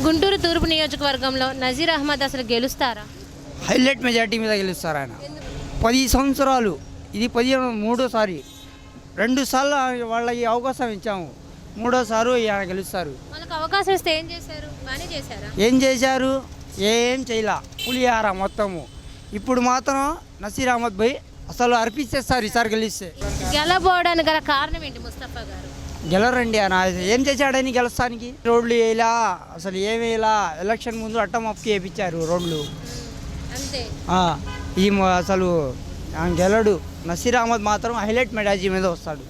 గుంటూరు తూర్పు నియోజకవర్గంలో నజీర్ అహ్మద్ అసలు గెలుస్తారా? హైలైట్ మెజార్టీ మీద గెలుస్తారు ఆయన. 10 సంవత్సరాలు, ఇది 13సారి, 2 సార్లు వాళ్ళకి అవకాశం ఇచ్చాము, 3వసారి ఆయన గెలుస్తారు. వాళ్ళకి అవకాశం ఇస్తే ఏం చేశారు? బాగానే చేశారా? ఏం చేశారు? ఏం చేయలే, పులిహార మొత్తము. ఇప్పుడు మాత్రం నసీర్ అహ్మద్ భాయ్ అసలు అర్పించేస్తారు ఈసారి గెలిస్తే. గెలబోవడానికి గల కారణం ఏంటి ముస్తఫా గారు? గెలరండి ఆయన. ఏం చేశాడని గెలుస్తానికి? రోడ్లు వేయలా, అసలు ఏమి వేయలా. ఎలక్షన్ ముందు అట్టమప్పుకి వేయించారు రోడ్లు అంతే. అసలు ఆయన గెలడు. నసీర్ అహ్మద్ మాత్రం హైలైట్ మెజార్టీ మీద వస్తాడు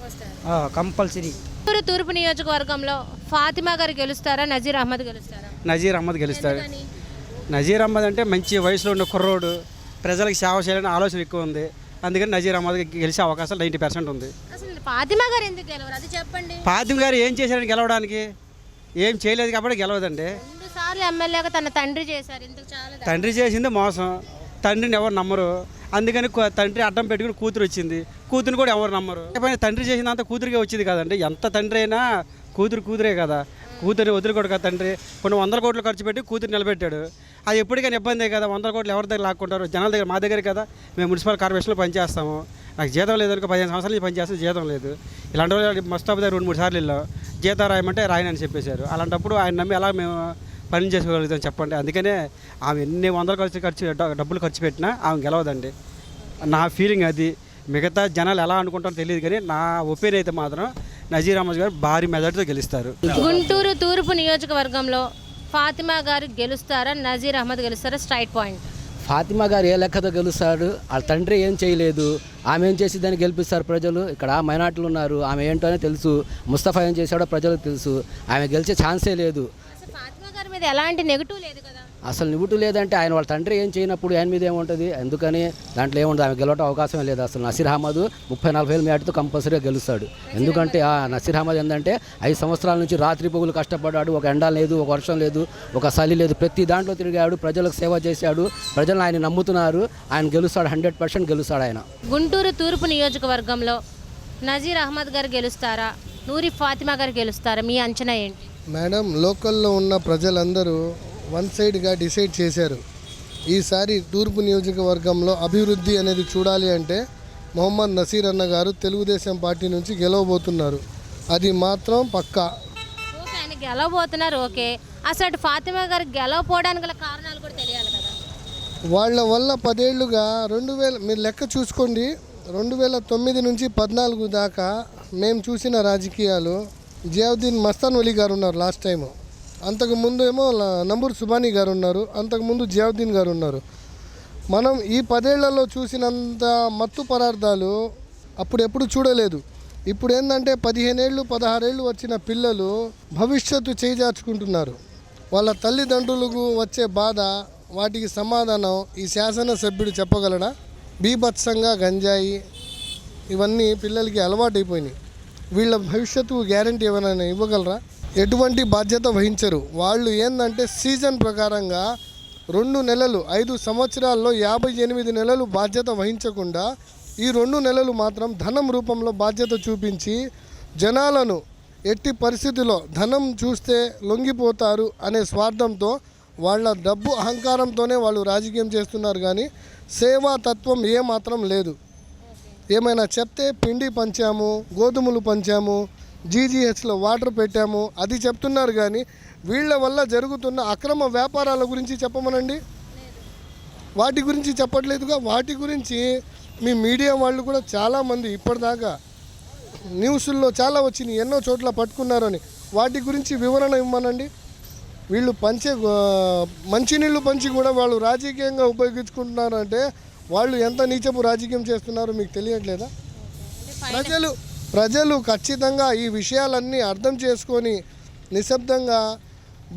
కంపల్సరీ. గుంటూరు తూర్పు నియోజకవర్గంలో ఫాతిమా గారు గెలుస్తారా, నజీర్ అహ్మద్ గెలుస్తారా? నజీర్ అహ్మద్ గెలుస్తాడు. నజీర్ అహ్మద్ అంటే మంచి వయసులో ఉన్న కుర్రోడు, ప్రజలకు సేవ చేయాలని ఆలోచన ఎక్కువ ఉంది. అందుకని నజీర్ అహ్మద్ గెలిచే అవకాశాలు 90% ఉంది. అసలు ఫాతిమా గారు ఎందుకు గెలవరు అది చెప్పండి. ఫాతిమా గారు ఏం చేశారని గెలవడానికి? ఏం చేయలేదు కాబట్టి గెలవదండి. 2 సార్లు ఎమ్మెల్యేగా తన తండ్రి చేశారు, ఇందుకు చాలా తండ్రి చేసింది మోసం, తండ్రిని ఎవరు నమ్మరు. అందుకని తండ్రి అడ్డం పెట్టుకుని కూతురు వచ్చింది, కూతురుని కూడా ఎవరు నమ్మరు. తండ్రి చేసినంత కూతురికే వచ్చింది కదండి. ఎంత తండ్రి అయినా కూతురే కదా. కూతురిని వదులుకోడు కదా తండ్రి. కొన్ని 100 కోట్లు ఖర్చు పెట్టి కూతురు నిలబెట్టాడు. అది ఎప్పటికైనా ఇబ్బందే కదా. 100 కోట్లు ఎవరి దగ్గర లాక్కుంటారు? జనాల దగ్గర. మా దగ్గర కదా, మేము మున్సిపల్ కార్పొరేషన్లో పనిచేస్తాము. నాకు జీతం లేదనుకో, 15 సంవత్సరాల నుంచి పనిచేస్తాను, జీతం లేదు. ఇలాంటి వాళ్ళు మస్తాబు దగ్గర 2-3 సార్లు వెళ్ళాం, జీతం రాయమంటే రాయనని చెప్పేశారు. అలాంటప్పుడు ఆయన నమ్మి ఎలా మేము పని చేసుకోగలుగుతాం చెప్పండి. అందుకనే ఆమె ఎన్ని 100 డబ్బులు ఖర్చు పెట్టినా ఆమె గెలవదండి. నా ఫీలింగ్ అది. మిగతా జనాలు ఎలా అనుకుంటారో తెలియదు, కానీ నా ఒపీనియన్ అయితే మాత్రం నజీర్ అహ్మద్ గారు భారీ మెజార్టీతో గెలుస్తారు. గుంటూరు తూర్పు నియోజకవర్గంలో ఫాతిమా గారు గెలుస్తారా, నజీర్ అహ్మద్ గెలుస్తారా? Straight point. ఫాతిమా గారు ఏ లెక్కతో గెలుస్తాడు? వాళ్ళ తండ్రి ఏం చేయలేదు, ఆమె ఏం చేసి దాన్ని గెలిపిస్తారు ప్రజలు. ఇక్కడ మైనార్టీలు ఉన్నారు, ఆమె ఏంటోనే తెలుసు. ముస్తఫా ఏం చేశాడో ప్రజలకు తెలుసు. ఆమె గెలిచే ఛాన్సే లేదు. అసలు ఫాతిమా గారి మీద ఎలాంటి నెగిటివ్ లేదు కదా. అసలు నివుటు లేదంటే ఆయన వాళ్ళ తండ్రి ఏం చేయనప్పుడు ఆయన మీద ఏముంటుంది? ఎందుకని దాంట్లో ఏముంటుంది? ఆమె గెలవటం అవకాశమే లేదు అసలు. నసీర్ అహ్మద్ 30-40 వేల మేటతో కంపల్సరీగా గెలుస్తాడు. ఎందుకంటే నసీర్ అహ్మద్ ఏంటంటే 5 సంవత్సరాల నుంచి రాత్రి పొగులు కష్టపడ్డాడు. ఒక ఎండ లేదు, ఒక వర్షం లేదు, ఒక చలి లేదు, ప్రతి దాంట్లో తిరిగాడు, ప్రజలకు సేవ చేశాడు. ప్రజలు ఆయన నమ్ముతున్నారు. ఆయన గెలుస్తాడు, 100% గెలుస్తాడు ఆయన. గుంటూరు తూర్పు నియోజకవర్గంలో నజీర్ అహ్మద్ గారు గెలుస్తారా, నూరి ఫాతిమా గారు గెలుస్తారా? మీ అంచనా ఏంటి? మేడం, లోకల్లో ఉన్న ప్రజలందరూ వన్ సైడ్గా డిసైడ్ చేశారు. ఈసారి తూర్పు నియోజకవర్గంలో అభివృద్ధి అనేది చూడాలి అంటే మొహమ్మద్ నసీర్ అన్న గారు తెలుగుదేశం పార్టీ నుంచి గెలవబోతున్నారు. అది మాత్రం పక్కా. ఓకే, ఆయన గెలవబోతున్నారు. ఓకే, అసలు ఫాతిమా గారు గెలవపోవడానికి గల కారణాలు కూడా తెలియాలి కదా. వాళ్ళ వల్ల 10 ఏళ్ళుగా 2000 మీరు లెక్క చూసుకోండి, 2009 నుంచి 14 దాకా మేము చూసిన రాజకీయాలు, జియావుద్దీన్ మస్తాన్ వలీ గారు ఉన్నారు లాస్ట్ టైము, అంతకుముందు ఏమో నంబూరు సుబానీ గారు ఉన్నారు, అంతకుముందు జియావుద్దీన్ గారు ఉన్నారు. మనం ఈ 10 ఏళ్లలో చూసినంత మత్తు పదార్థాలు అప్పుడు ఎప్పుడు చూడలేదు. ఇప్పుడు ఏంటంటే 15 ఏళ్ళు 16 ఏళ్ళు వచ్చిన పిల్లలు భవిష్యత్తు చేజార్చుకుంటున్నారు. వాళ్ళ తల్లిదండ్రులకు వచ్చే బాధ, వాటికి సమాధానం ఈ శాసనసభ్యుడు చెప్పగలడా? బీభత్సంగా గంజాయి ఇవన్నీ పిల్లలకి అలవాటైపోయినాయి. వీళ్ళ భవిష్యత్తు గ్యారంటీ ఏమైనా ఇవ్వగలరా? ఎటువంటి బాధ్యత వహించరు. వాళ్ళు ఏంటంటే సీజన్ ప్రకారంగా 2 నెలలు, 5 సంవత్సరాల్లో 58 నెలలు బాధ్యత వహించకుండా ఈ 2 నెలలు మాత్రం ధనం రూపంలో బాధ్యత చూపించి జనాలను ఎట్టి పరిస్థితిలో ధనం చూస్తే లొంగిపోతారు అనే స్వార్థంతో, వాళ్ళ డబ్బు అహంకారంతోనే వాళ్ళు రాజకీయం చేస్తున్నారు. కానీ సేవా తత్వం ఏమాత్రం లేదు. ఏమైనా చెప్తే పిండి పంచాము, గోధుమలు పంచాము, జీజీహెచ్లో వాటర్ పెట్టాము అది చెప్తున్నారు. కానీ వీళ్ళ వల్ల జరుగుతున్న అక్రమ వ్యాపారాల గురించి చెప్పమనండి. వాటి గురించి చెప్పట్లేదుగా. వాటి గురించి మీ మీడియా వాళ్ళు కూడా చాలామంది ఇప్పటిదాకా న్యూస్ల్లో చాలా వచ్చినాయి, ఎన్నో చోట్ల పట్టుకున్నారని. వాటి గురించి వివరణ ఇవ్వమనండి. వీళ్ళు పంచే మంచినీళ్ళు పంచి కూడా వాళ్ళు రాజకీయంగా ఉపయోగించుకుంటున్నారంటే వాళ్ళు ఎంత నీచపు రాజకీయం చేస్తున్నారో మీకు తెలియట్లేదా? ప్రజలు ఖచ్చితంగా ఈ విషయాలన్నీ అర్థం చేసుకొని నిశ్శబ్దంగా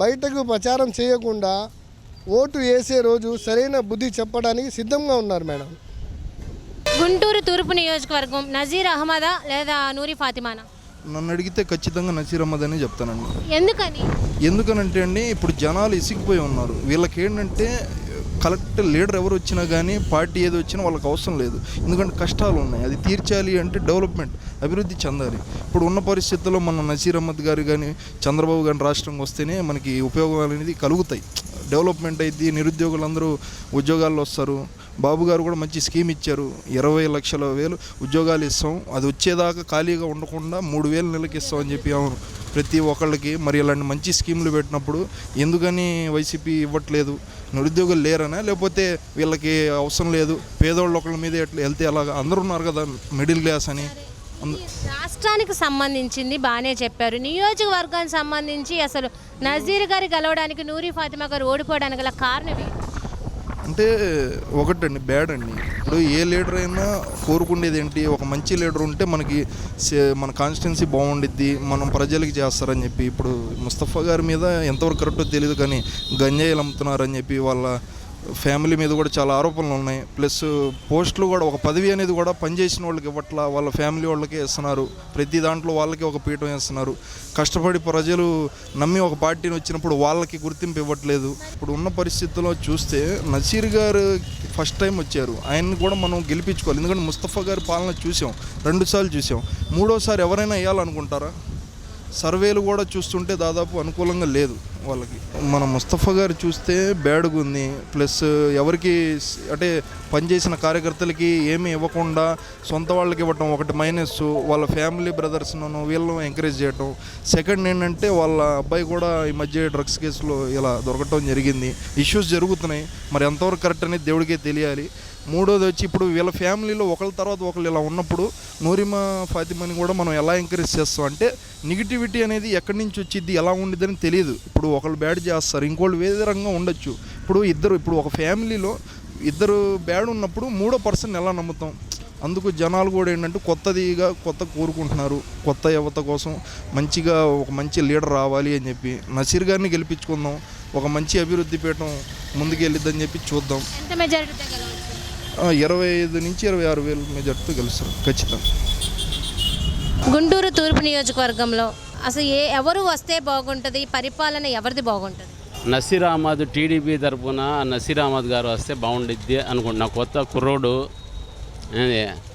బయటకు ప్రచారం చేయకుండా ఓటు వేసే రోజు సరైన బుద్ధి చెప్పడానికి సిద్ధంగా ఉన్నారు మేడం. గుంటూరు తూర్పు నియోజకవర్గం నజీర్ అహ్మదా లేదా నూరి ఫాతిమానా? నన్ను అడిగితే ఖచ్చితంగా నసీర్ అహ్మద్ అని చెప్తానండి. ఎందుకనంటే అండి ఇప్పుడు జనాలు ఇసిగిపోయి ఉన్నారు. వీళ్ళకి ఏంటంటే కరెక్ట్ లీడర్ ఎవరు వచ్చినా కానీ పార్టీ ఏది వచ్చినా వాళ్ళకి అవసరం లేదు. ఎందుకంటే కష్టాలు ఉన్నాయి, అది తీర్చాలి అంటే డెవలప్మెంట్, అభివృద్ధి చెందాలి. ఇప్పుడు ఉన్న పరిస్థితుల్లో మన నసీర్ అహ్మద్ గారు కానీ చంద్రబాబు గారి రాష్ట్రంకి వస్తేనే మనకి ఉపయోగాలు అనేది కలుగుతాయి, డెవలప్మెంట్ అయింది, నిరుద్యోగులందరూ ఉద్యోగాల్లో వస్తారు. బాబు గారు కూడా మంచి స్కీమ్ ఇచ్చారు, 20 లక్షల ఉద్యోగాలు ఇస్తాం, అది వచ్చేదాకా ఖాళీగా ఉండకుండా 3,000 నెలకి ఇస్తామని చెప్పి అవును ప్రతి ఒక్కళ్ళకి. మరి ఇలాంటి మంచి స్కీములు పెట్టినప్పుడు ఎందుకని వైసీపీ ఇవ్వట్లేదు? నిరుద్యోగులు లేరనా, లేకపోతే వీళ్ళకి అవసరం లేదు, పేదోళ్ళు ఒకళ్ళ మీద ఎట్లా వెళ్తే అలాగా? అందరూ ఉన్నారు కదా మిడిల్ క్లాస్ అని. రాష్ట్రానికి సంబంధించింది బాగానే చెప్పారు, నియోజకవర్గానికి సంబంధించి అసలు నజీర్ గారి గెలవడానికి నూరి ఫాతిమా గారు ఓడిపోవడానికి గల కారణం ఏంటి? అంటే ఒకటండి, బ్యాడ్ అండి. ఇప్పుడు ఏ లీడర్ అయినా కోరుకునేది ఏంటి, ఒక మంచి లీడర్ ఉంటే మనకి మన కాన్స్టిట్యున్సీ బాగుండిద్ది, మనం ప్రజలకి చేస్తారని చెప్పి. ఇప్పుడు ముస్తఫా గారి మీద ఎంతవరకు కరెక్టో తెలియదు కానీ గంజాయిలు అమ్ముతున్నారని చెప్పి వాళ్ళ ఫ్యామిలీ మీద కూడా చాలా ఆరోపణలు ఉన్నాయి. ప్లస్ పోస్టులు కూడా, ఒక పదవి అనేది కూడా పనిచేసిన వాళ్ళకి ఇవ్వట్లా, వాళ్ళ ఫ్యామిలీ వాళ్ళకే ఇస్తున్నారు. ప్రతి దాంట్లో వాళ్ళకే ఒక పీఠం వేస్తున్నారు. కష్టపడి ప్రజలు నమ్మి ఒక పార్టీని వచ్చినప్పుడు వాళ్ళకి గుర్తింపు ఇవ్వట్లేదు. ఇప్పుడు ఉన్న పరిస్థితుల్లో చూస్తే నసీర్ గారు ఫస్ట్ టైం వచ్చారు, ఆయన్ని కూడా మనం గెలిపించుకోవాలి. ఎందుకంటే ముస్తఫా గారి పాలన చూసాం, 2 సార్లు చూసాం. 3వసారి ఎవరైనా వేయాలనుకుంటారా? సర్వేలు కూడా చూస్తుంటే దాదాపు అనుకూలంగా లేదు వాళ్ళకి. మన ముస్తఫా గారు చూస్తే బ్యాడ్గా ఉంది. ప్లస్ ఎవరికి అంటే పనిచేసిన కార్యకర్తలకి ఏమీ ఇవ్వకుండా సొంత వాళ్ళకి ఇవ్వటం ఒకటి మైనస్, వాళ్ళ ఫ్యామిలీ బ్రదర్స్ను వీళ్ళను ఎంకరేజ్ చేయటం. సెకండ్ ఏంటంటే వాళ్ళ అబ్బాయి కూడా ఈ మధ్య డ్రగ్స్ కేసులో ఇలా దొరకటం జరిగింది. ఇష్యూస్ జరుగుతున్నాయి, మరి ఎంతవరకు కరెక్ట్ అనేది దేవుడికే తెలియాలి. 3వది వచ్చి ఇప్పుడు వీళ్ళ ఫ్యామిలీలో ఒకళ్ళ తర్వాత ఒకళ్ళు ఇలా ఉన్నప్పుడు నూరిమా ఫాతిమాని కూడా మనం ఎలా ఎంకరేజ్ చేస్తాం అంటే నెగిటివిటీ అనేది ఎక్కడి నుంచి వచ్చింది, ఎలా ఉండిద్దని తెలియదు. ఇప్పుడు ఒకళ్ళు బ్యాడ్ చేస్తారు, ఇంకోళ్ళు వేరే రకంగా ఉండొచ్చు. ఇప్పుడు ఒక ఫ్యామిలీలో 2 బ్యాడ్ ఉన్నప్పుడు 3వ పర్సన్ ఎలా నమ్ముతాం? అందుకు జనాలు కూడా ఏంటంటే కొత్త కోరుకుంటున్నారు, కొత్త యువత కోసం మంచిగా ఒక మంచి లీడర్ రావాలి అని చెప్పి. నసీర్ గారిని గెలిపించుకుందాం, ఒక మంచి అభివృద్ధి పీఠం ముందుకెళ్ళిద్దని చెప్పి చూద్దాం. 25 నుంచి 26 వేల మెజార్టీతో గెలుస్తారు ఖచ్చితంగా. గుంటూరు తూర్పు నియోజకవర్గంలో అసలు ఎవరు వస్తే బాగుంటుంది, పరిపాలన ఎవరిది బాగుంటుంది? నసీర్ అహ్మద్ టీడీపీ తరఫున నసీర్ అహ్మద్ గారు వస్తే బాగుండిద్ది అనుకుంటున్నా. కొత్త కుర్రోడు,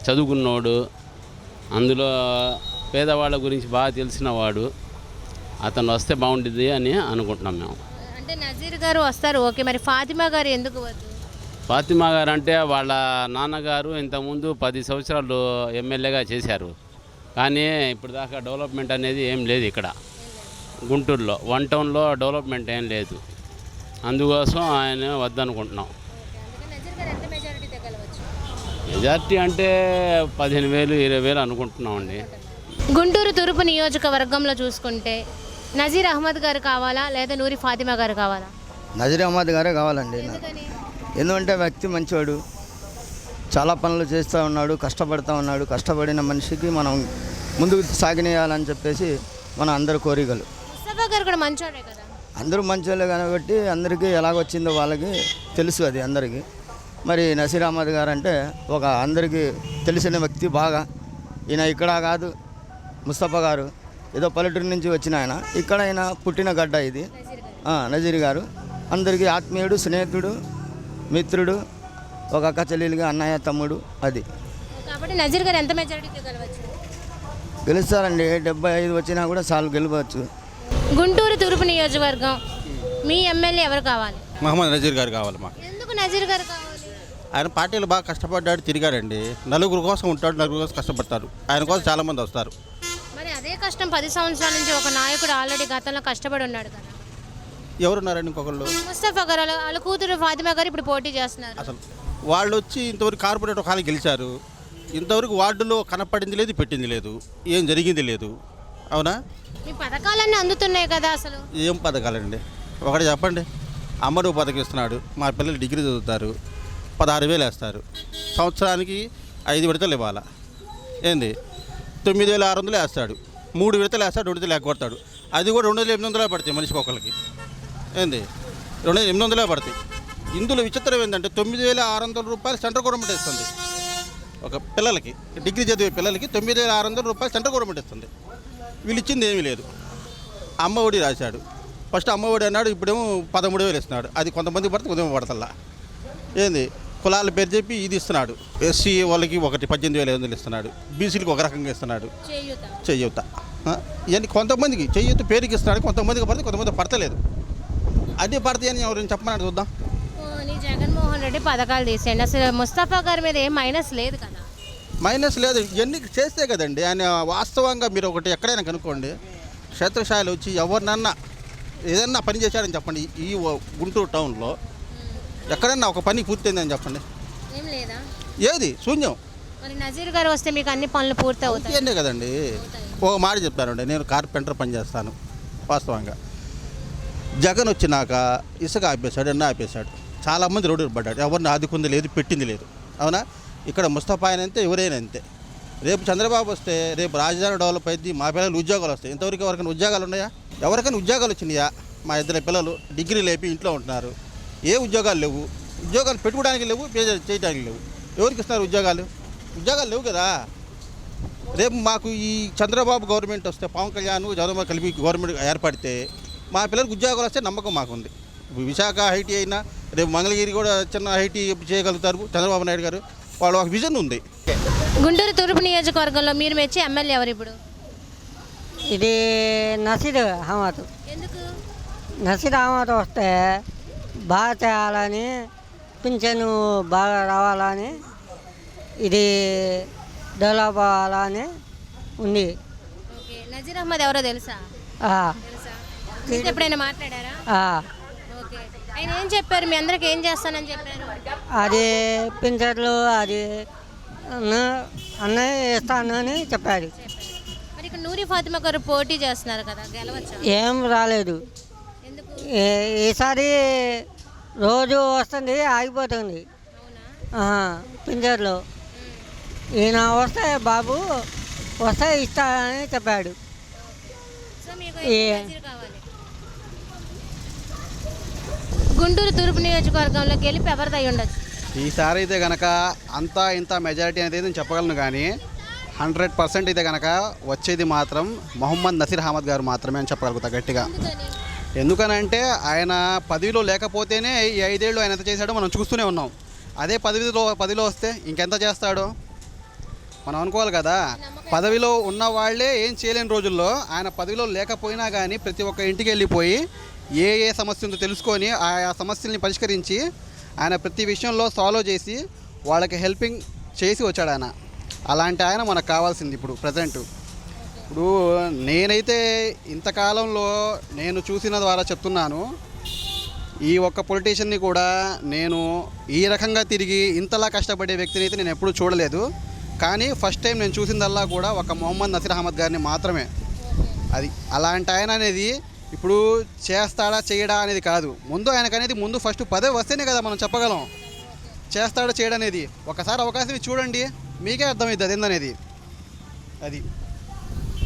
చదువుకున్నోడు, అందులో పేదవాళ్ళ గురించి బాగా తెలిసినవాడు, అతను వస్తే బాగుండిద్ది అని అనుకుంటున్నాం మేము. అంటే నజీర్ గారు వస్తారు ఓకే, మరి ఫాతిమా గారు ఎందుకు వద్దు? ఫాతిమా గారు అంటే వాళ్ళ నాన్నగారు ఇంతకుముందు 10 సంవత్సరాలు ఎమ్మెల్యేగా చేశారు, కానీ ఇప్పుడు దాకా డెవలప్మెంట్ అనేది ఏం లేదు ఇక్కడ గుంటూరులో. 1 టౌన్లో డెవలప్మెంట్ ఏం లేదు, అందుకోసం ఆయన వద్దనుకుంటున్నాం. మెజార్టీ అంటే 15,000 20,000 అనుకుంటున్నామండి. గుంటూరు తూర్పు నియోజకవర్గంలో చూసుకుంటే నజీర్ అహ్మద్ గారు కావాలా లేదా నూరి ఫాతిమా గారు కావాలా? నజీర్ అహ్మద్ గారే కావాలండి. ఎందుకంటే వ్యక్తి మంచివాడు, చాలా పనులు చేస్తూ ఉన్నాడు, కష్టపడుతూ ఉన్నాడు. కష్టపడిన మనిషికి మనం ముందుకు సాగినేయాలని చెప్పేసి మన అందరి కోరికలు. ముస్తఫా గారు కూడా మంచోడే కదా? అందరూ మంచోళ్ళే కాబట్టి అందరికీ ఎలాగొచ్చిందో వాళ్ళకి తెలుసు, అది అందరికీ. మరి నసీర్ అహ్మద్ గారు అంటే ఒక అందరికీ తెలిసిన వ్యక్తి బాగా. ఈయన ఇక్కడ కాదు, ముస్తఫా గారు ఏదో పల్లెటూరు నుంచి వచ్చిన ఆయన, ఇక్కడ ఆయన పుట్టిన గడ్డ ఇది. నజీర్ గారు అందరికీ ఆత్మీయుడు, స్నేహితుడు, మిత్రుడు, ఒక అక్క చెల్లెలుగా అన్నయ్య తమ్ముడు. అది కాబట్టి నజీర్ గారు ఎంత మెజారిటీతో గెలవచ్చు? గెలుస్తారండి, 75 వచ్చినా కూడా చాలు గెలవచ్చు. గుంటూరు తూర్పు నియోజకవర్గం మీ ఎమ్మెల్యే ఎవరు కావాలి? మహమ్మద్ నజీర్ గారు కావాలి మాకు. ఎందుకు నజీర్ గారు కావాలి? ఆయన పార్టీలు బాగా కష్టపడ్డాడు, తిరిగాడండి. నలుగురు కోసం ఉంటాడు, నలుగురు కోసం కష్టపడతారు. ఆయన కోసం చాలామంది వస్తారు. మరి అదే కష్టం 10 సంవత్సరాల నుంచి ఒక నాయకుడు ఆల్రెడీ గతంలో కష్టపడి ఉన్నాడు కదా. ఎవరున్నారండి ఇంకొకళ్ళు? ముస్తఫా గారు వాళ్ళ కూతురు ఫాతిమా గారు ఇప్పుడు పోటీ చేస్తున్నారు. అసలు వాళ్ళు వచ్చి ఇంతవరకు కార్పొరేట్ ఒక గెలిచారు, ఇంతవరకు వార్డులో కనపడింది లేదు, పెట్టింది లేదు, ఏం జరిగింది లేదు. అవునా? మీ పథకాలన్నీ అందుతున్నాయి కదా అసలు? ఏం పథకాలండి? ఒకటి చెప్పండి. అమ్మడు పథకం ఇస్తున్నాడు, మా పిల్లలు డిగ్రీ చదువుతారు, 16,000 వేస్తారు. సంవత్సరానికి 5 విడతలు ఇవ్వాలా ఏంది? 9,600 వేస్తాడు. 3 విడతలు వేస్తాడు, 2 విడతలు ఎగ్గొడతాడు. అది కూడా 2,800 పడతాయి మనిషికి ఒకరికి. ఏంది? 2,800 పడతాయి. ఇందులో విచిత్రం ఏంటంటే 9,600 రూపాయలు సెంట్రల్ గవర్నమెంట్ ఇస్తుంది ఒక పిల్లలకి, డిగ్రీ చదివే పిల్లలకి 9,600 రూపాయలు సెంట్రల్ గవర్నమెంట్ ఇస్తుంది. వీళ్ళు ఇచ్చింది ఏమీ లేదు. అమ్మఒడి రాశాడు, ఫస్ట్ అమ్మఒడి అన్నాడు, ఇప్పుడేమో 13,000 ఇస్తున్నాడు. అది కొంతమంది పడితే కొంతమంది పడతల్లా. ఏంది కులాల పేరు చెప్పి ఇది ఇస్తున్నాడు. ఎస్సీ వాళ్ళకి ఒకటి 18,500 ఇస్తున్నాడు, బీసీలకు ఒక రకంగా ఇస్తున్నాడు చెయ్యూత. ఇవన్నీ కొంతమందికి చెయ్యూత పేరుకి ఇస్తున్నాడు, కొంతమందికి పడితే కొంతమంది పడతలేదు. అన్నీ పడతాయని ఎవరైనా చెప్పమని చూద్దాం. జగన్మోహన్ రెడ్డి పథకాలు తీసేయండి, అసలు ముస్తఫా గారి మీద ఏం మైనస్ లేదు కదా? మైనస్ లేదు, ఇవన్నీ చేస్తే కదండి ఆయన. వాస్తవంగా మీరు ఒకటి ఎక్కడైనా కనుక్కోండి, క్షేత్రస్థాయిలో వచ్చి ఎవరినన్నా ఏదన్నా పని చేశాడని చెప్పండి. ఈ గుంటూరు టౌన్లో ఎక్కడన్నా ఒక పని పూర్తయిందని చెప్పండి. ఏం లేదా? ఏది శూన్యం. మరి నజీర్ గారు వస్తే మీకు అన్ని పనులు పూర్తి అవుతాయి అవుతాయండి కదండి. ఒక మాట చెప్పానండి, నేను కార్పెంటర్ పని చేస్తాను. వాస్తవంగా జగన్ వచ్చినాక ఇసుక ఆపేశాడు, ఎన్న ఆపేశాడు, చాలామంది రోడ్డు పడ్డాడు, ఎవరిని ఆదుకుంది లేదు, పెట్టింది లేదు. అవునా? ఇక్కడ ముస్తఫా ఆయన అంతే, ఎవరైనా అంతే. రేపు చంద్రబాబు వస్తే రేపు రాజధాని డెవలప్ అయింది, మా పిల్లలు ఉద్యోగాలు వస్తాయి. ఇంతవరకు ఎవరికైనా ఉద్యోగాలు ఉన్నాయా? ఎవరికైనా ఉద్యోగాలు వచ్చినాయా? మా ఇద్దరు పిల్లలు డిగ్రీ లేపి ఇంట్లో ఉంటున్నారు, ఏ ఉద్యోగాలు లేవు. ఉద్యోగాలు పెట్టుకోవడానికి లేవు, పే చేయడానికి లేవు. ఎవరికి ఇస్తున్నారు ఉద్యోగాలు? ఉద్యోగాలు లేవు కదా. రేపు మాకు ఈ చంద్రబాబు గవర్నమెంట్ వస్తే, పవన్ కళ్యాణ్ చంద్రబాబు కలిపి గవర్నమెంట్ ఏర్పడితే మా పిల్లలకు ఉద్యోగాలు వస్తే నమ్మకం మాకుంది. విశాఖ ఐటీ అయినా రేపు మంగళగిరి కూడా చిన్న ఐటీ చేయగలుగుతారు చంద్రబాబు నాయుడు గారు. వాళ్ళ ఒక విజన్ ఉంది. గుంటూరు తూర్పు నియోజకవర్గంలో మీరు మెచ్చే ఎమ్మెల్యే ఎవరు ఇప్పుడు? ఇది నసీర్ అహ్మద్. ఎందుకు? నసీర్ అహ్మద్ వస్తే బాగా చేయాలని, పింఛను బాగా రావాలని, ఇది డెవలప్ అవ్వాలని ఉంది. ఓకే, నజీర్ అహ్మద్ ఎవరో తెలుసా? ఆ, తెలుసా? మీతో ఎప్పుడైనా మాట్లాడారా? ఆ, ఓకే, ఆయన ఏం చెప్పారు? మీ అందరికి ఏం చేస్తానని చెప్పారు? అది పింఛన్లు అది అన్నయ్య ఇస్తానని చెప్పాడు. మరి ఇక్కడ నూరి ఫాతిమా గారు పోటీ చేస్తున్నారు కదా, గెలవచ్చా? ఏం రాలేదు. ఎందుకు? ఈసారి రోజు వస్తుంది, ఆగిపోతుంది పింజర్లో. ఈయన వస్తే బాబు వస్తే ఇస్తానని చెప్పాడు. సో మీకు నజీర్ కావాలి. గుంటూరు తూర్పు నియోజకవర్గంలో గెలిపి ఎవరిదై ఉండొచ్చు? ఈసారి అయితే కనుక అంతా ఇంత మెజారిటీ అనేది నేను చెప్పగలను, కానీ 100% అయితే కనుక వచ్చేది మాత్రం మొహమ్మద్ నసీర్ అహ్మద్ గారు మాత్రమే అని చెప్పగలుగుతా గట్టిగా. ఎందుకనంటే ఆయన పదవిలో లేకపోతేనే ఈ 5 ఏళ్ళు ఆయన ఎంత చేశాడో మనం చూస్తూనే ఉన్నాం. అదే పదవిలో వస్తే ఇంకెంత చేస్తాడో మనం అనుకోవాలి కదా. పదవిలో ఉన్న వాళ్ళే ఏం చేయలేని రోజుల్లో ఆయన పదవిలో లేకపోయినా కానీ ప్రతి ఒక్క ఇంటికి వెళ్ళిపోయి ఏ సమస్య ఉందో తెలుసుకొని ఆయా సమస్యల్ని పరిష్కరించి ఆయన ప్రతి విషయంలో సాల్వ్ చేసి వాళ్ళకి హెల్పింగ్ చేసి వచ్చాడు ఆయన. అలాంటి ఆయన మనకు కావాల్సింది ఇప్పుడు ప్రజెంట్. ఇప్పుడు నేనైతే ఇంతకాలంలో నేను చూసిన ద్వారా చెప్తున్నాను, ఈ ఒక్క పొలిటీషియన్ని కూడా నేను ఈ రకంగా తిరిగి ఇంతలా కష్టపడే వ్యక్తిని అయితే నేను ఎప్పుడూ చూడలేదు. కానీ ఫస్ట్ టైం నేను చూసిందల్లా కూడా ఒక మొహమ్మద్ నసీర్ అహ్మద్ గారిని మాత్రమే. అది అలాంటి ఆయన అనేది ఇప్పుడు చేస్తాడా చేయడా అనేది కాదు, ముందు ఆయనకనేది ముందు ఫస్ట్ పదవి వస్తేనే కదా మనం చెప్పగలం చేస్తాడా చేయడా అనేది. ఒకసారి అవకాశం చూడండి, మీకే అర్థమవుతుంది అదేందనేది. అది